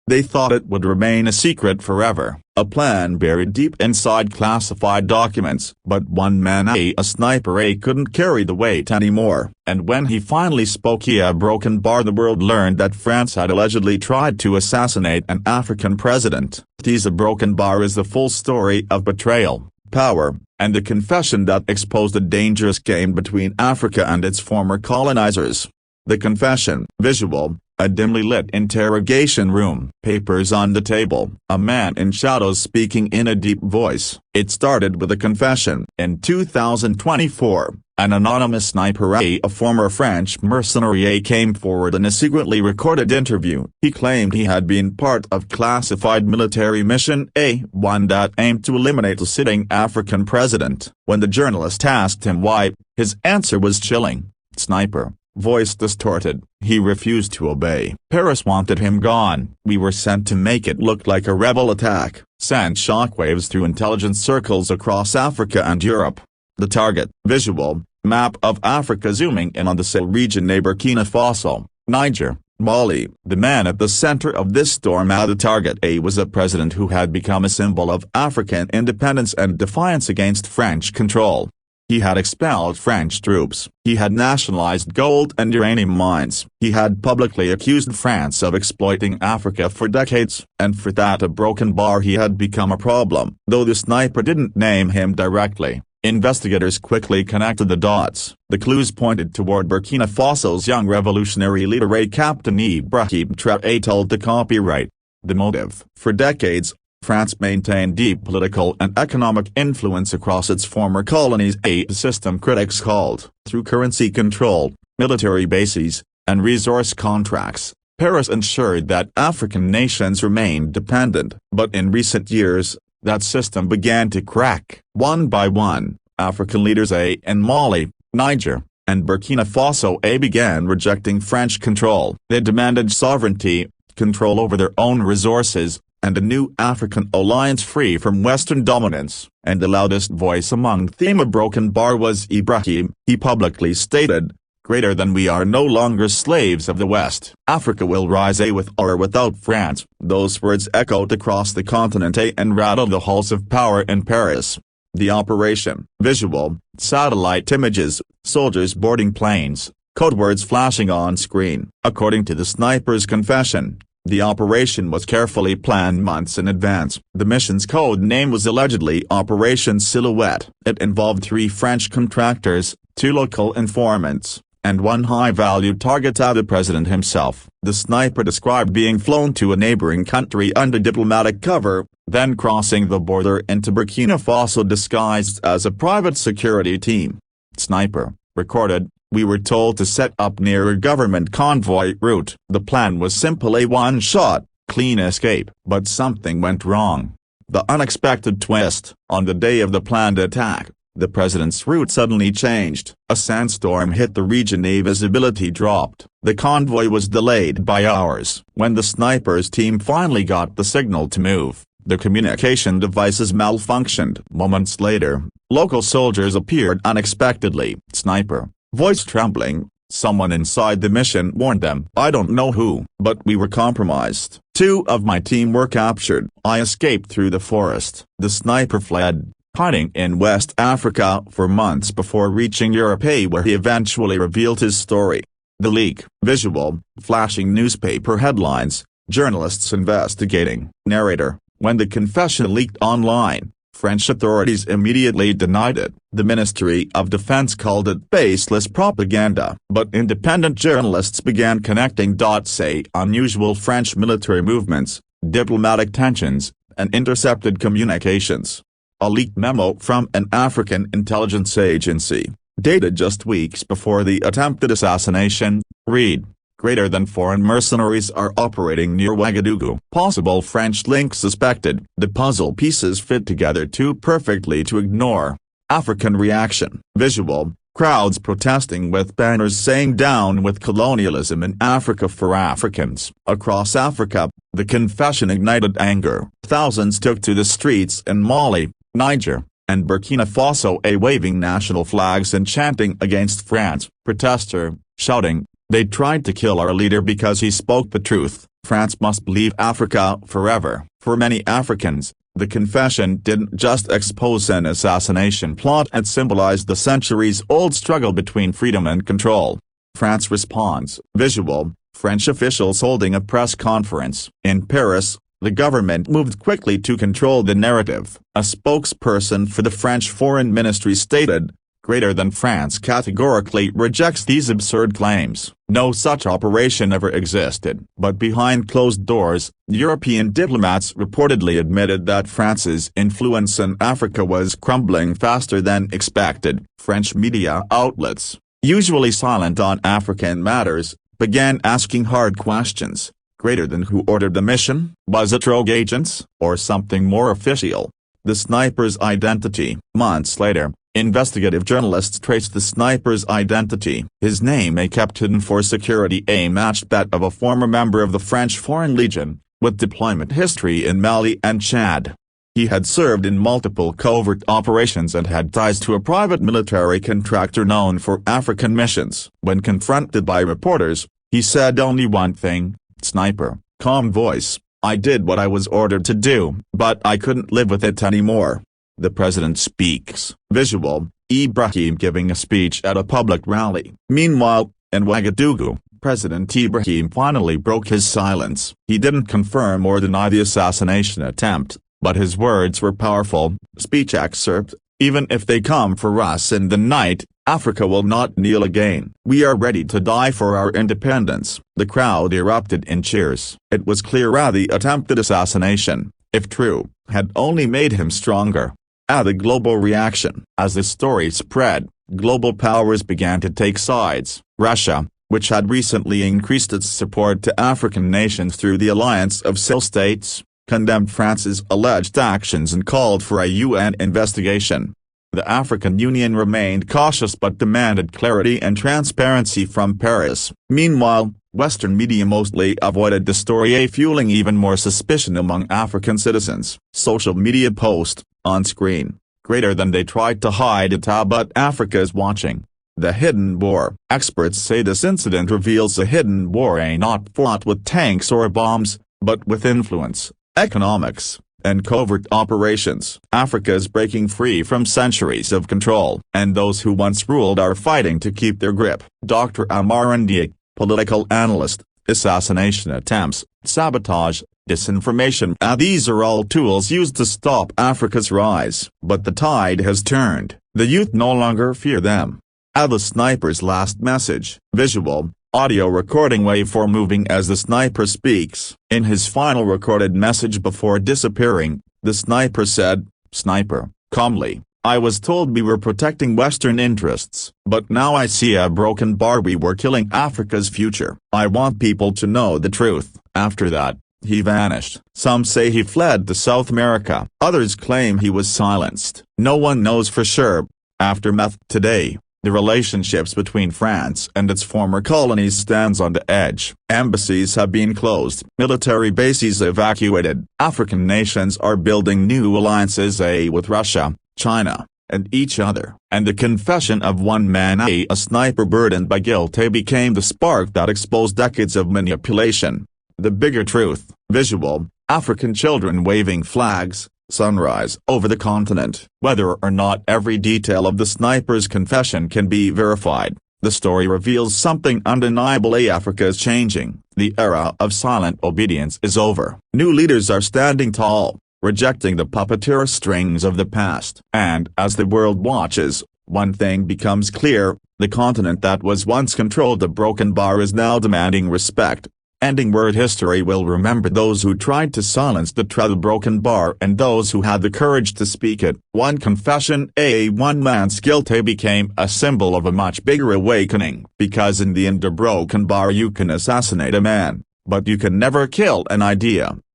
They thought it would remain a secret forever, a plan buried deep inside classified documents. But one man, a sniper, couldn't carry the weight anymore, and when he finally spoke, a broken bar. The world learned that France had allegedly tried to assassinate an African president. A broken bar is the full story of betrayal, power, and the confession that exposed a dangerous game between Africa and its former colonizers. The confession. Visual. A dimly lit interrogation room. Papers on the table. A man in shadows speaking in a deep voice. It started with a confession. In 2024, an anonymous sniper, a former French mercenary, came forward in a secretly recorded interview. He claimed he had been part of classified military mission one that aimed to eliminate a sitting African president. When the journalist asked him why, his answer was chilling. Sniper. Voice distorted. He refused to obey. Paris wanted him gone. We were sent to make it look like a rebel attack. Sent shockwaves through intelligence circles across Africa and Europe. The target. Visual. Map of Africa zooming in on the Sahel region near Burkina Faso, Niger, Mali. The man at the center of this storm. The target was a president who had become a symbol of African independence and defiance against French control. He had expelled French troops. He had nationalized gold and uranium mines. He had publicly accused France of exploiting Africa for decades, and for that a broken bar he had become a problem. Though the sniper didn't name him directly, investigators quickly connected the dots. The clues pointed toward Burkina Faso's young revolutionary leader, Captain Ibrahim Traoré, told the copyright. The motive. For decades, France maintained deep political and economic influence across its former colonies, a system critics called, through currency control, military bases, and resource contracts. Paris ensured that African nations remained dependent. But in recent years, that system began to crack. One by one, African leaders in Mali, Niger, and Burkina Faso began rejecting French control. They demanded sovereignty, control over their own resources, and a new African alliance free from Western dominance. And the loudest voice among them, a broken bar, was Ibrahim. He publicly stated, "Greater than we are no longer slaves of the West. Africa will rise with or without France." Those words echoed across the continent and rattled the halls of power in Paris. The operation. Visual. Satellite images, soldiers boarding planes, code words flashing on screen. According to the sniper's confession, the operation was carefully planned months in advance. The mission's code name was allegedly Operation Silhouette. It involved 3 French contractors, 2 local informants, and 1 high-value target, the president himself. The sniper described being flown to a neighboring country under diplomatic cover, then crossing the border into Burkina Faso disguised as a private security team. Sniper. Recorded. "We were told to set up near a government convoy route. The plan was simple: a one-shot, clean escape. But something went wrong. The unexpected twist. On the day of the planned attack, the president's route suddenly changed. A sandstorm hit the region. Visibility dropped. The convoy was delayed by hours. When the sniper's team finally got the signal to move, the communication devices malfunctioned. Moments later, local soldiers appeared unexpectedly. Sniper. Voice trembling. Someone inside the mission warned them. "I don't know who, but we were compromised. 2 of my team were captured. I escaped through the forest." The sniper fled, hiding in West Africa for months before reaching Europe, where he eventually revealed his story. The leak. Visual. Flashing newspaper headlines, journalists investigating. Narrator. When the confession leaked online, French authorities immediately denied it. The Ministry of Defense called it baseless propaganda. But independent journalists began connecting dots: unusual French military movements, diplomatic tensions, and intercepted communications. A leaked memo from an African intelligence agency, dated just weeks before the attempted assassination, read, "Greater than foreign mercenaries are operating near Ouagadougou." Possible French link suspected. The puzzle pieces fit together too perfectly to ignore. African reaction. Visual. Crowds protesting with banners saying "Down with colonialism in Africa for Africans." Across Africa, the confession ignited anger. Thousands took to the streets in Mali, Niger, and Burkina Faso, waving national flags and chanting against France. Protester, shouting, "They tried to kill our leader because he spoke the truth." France must leave Africa forever. For many Africans, the confession didn't just expose an assassination plot, it symbolized the centuries-old struggle between freedom and control. France responds. Visual, French officials holding a press conference. In Paris, the government moved quickly to control the narrative. A spokesperson for the French Foreign Ministry stated, "Greater than France categorically rejects these absurd claims. No such operation ever existed." But behind closed doors, European diplomats reportedly admitted that France's influence in Africa was crumbling faster than expected. French media outlets, usually silent on African matters, began asking hard questions. Greater than who ordered the mission? Was it rogue agents, or something more official? The sniper's identity. Months later, investigative journalists traced the sniper's identity. His name, a kept hidden for security, matched that of a former member of the French Foreign Legion, with deployment history in Mali and Chad. He had served in multiple covert operations and had ties to a private military contractor known for African missions. When confronted by reporters, he said only one thing: "Sniper." Calm voice: "I did what I was ordered to do, but I couldn't live with it anymore." The president speaks. Visual, Ibrahim giving a speech at a public rally. Meanwhile, in Ouagadougou, President Ibrahim finally broke his silence. He didn't confirm or deny the assassination attempt, but his words were powerful. Speech excerpt: "Even if they come for us in the night, Africa will not kneel again. We are ready to die for our independence." The crowd erupted in cheers. It was clear the attempted assassination, if true, had only made him stronger. The global reaction. As the story spread, global powers began to take sides. Russia, which had recently increased its support to African nations through the alliance of SIL states, condemned France's alleged actions and called for a UN investigation. The African Union remained cautious but demanded clarity and transparency from Paris. Meanwhile, Western media mostly avoided the story, fueling even more suspicion among African citizens. Social media post, on screen, greater than they tried to hide it, but Africa's watching. The hidden war. Experts say this incident reveals a hidden war not fought with tanks or bombs, but with influence, economics, and covert operations. Africa is breaking free from centuries of control, and those who once ruled are fighting to keep their grip. Dr. Amar Ndiaye, political analyst. Assassination attempts, sabotage, disinformation. These are all tools used to stop Africa's rise. But the tide has turned. The youth no longer fear them. The sniper's last message. Visual, audio recording waveform moving as the sniper speaks. In his final recorded message before disappearing, the sniper said, "Sniper, calmly, I was told we were protecting Western interests, but now I see a broken bar. We were killing Africa's future. I want people to know the truth." After that, he vanished. Some say he fled to South America. Others claim he was silenced. No one knows for sure. Aftermath. Today, the relationships between France and its former colonies stands on the edge. Embassies have been closed. Military bases evacuated. African nations are building new alliances with Russia, China, and each other. And the confession of one man, a sniper burdened by guilt, became the spark that exposed decades of manipulation. The bigger truth. Visual, African children waving flags, sunrise over the continent. Whether or not every detail of the sniper's confession can be verified, the story reveals something undeniable. Africa is changing. The era of silent obedience is over. New leaders are standing tall, rejecting the puppeteer strings of the past. And as the world watches, one thing becomes clear: the continent that was once controlled the broken bar is now demanding respect. Ending word. History will remember those who tried to silence the broken bar and those who had the courage to speak it. One confession, one man's guilt, became a symbol of a much bigger awakening. Because in the broken bar you can assassinate a man, but you can never kill an idea.